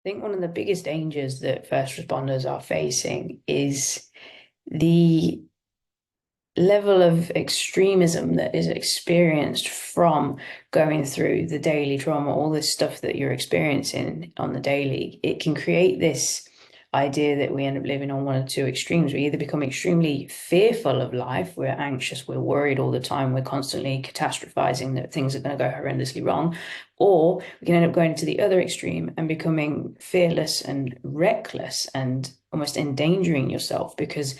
I think one of the biggest dangers that first responders are facing is the level of extremism that is experienced from going through the daily trauma, all this stuff that you're experiencing on the daily. It can create this idea that we end up living on one or two extremes. We either become extremely fearful of life, we're anxious, we're worried all the time, we're constantly catastrophizing that things are going to go horrendously wrong, or we can end up going to the other extreme and becoming fearless and reckless and almost endangering yourself because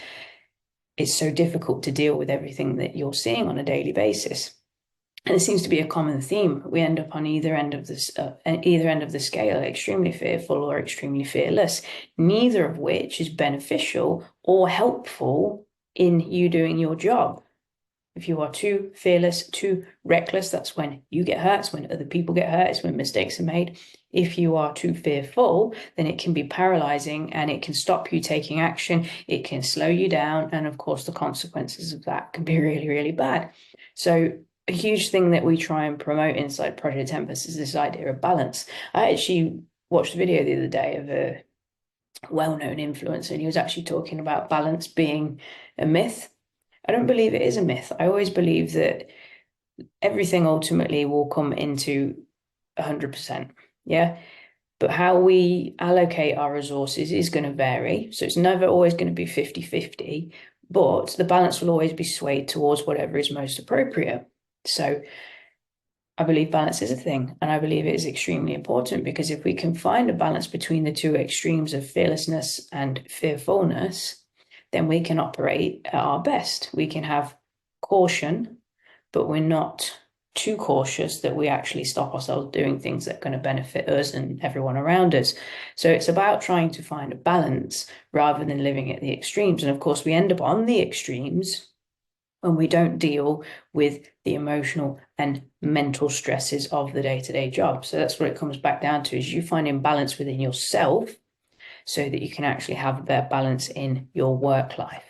it's so difficult to deal with everything that you're seeing on a daily basis. And it seems to be a common theme. We end up on either end of the scale, extremely fearful or extremely fearless, neither of which is beneficial or helpful in you doing your job. If you are too fearless, too reckless, that's when you get hurt, it's when other people get hurt, it's when mistakes are made. If you are too fearful, then it can be paralyzing and it can stop you taking action, it can slow you down, and of course, the consequences of that can be really, really bad. So, a huge thing that we try and promote inside Project Tempest is this idea of balance. I actually watched a video the other day of a well-known influencer, and he was actually talking about balance being a myth. I don't believe it is a myth. I always believe that everything ultimately will come into 100%. Yeah. But how we allocate our resources is going to vary. So it's never always going to be 50-50, but the balance will always be swayed towards whatever is most appropriate. So I believe balance is a thing, and I believe it is extremely important because if we can find a balance between the two extremes of fearlessness and fearfulness, then we can operate at our best. We can have caution, but we're not too cautious that we actually stop ourselves doing things that are going to benefit us and everyone around us. So it's about trying to find a balance rather than living at the extremes. And of course, we end up on the extremes when we don't deal with the emotional and mental stresses of the day-to-day job. So that's what it comes back down to, is you finding balance within yourself so that you can actually have that balance in your work life.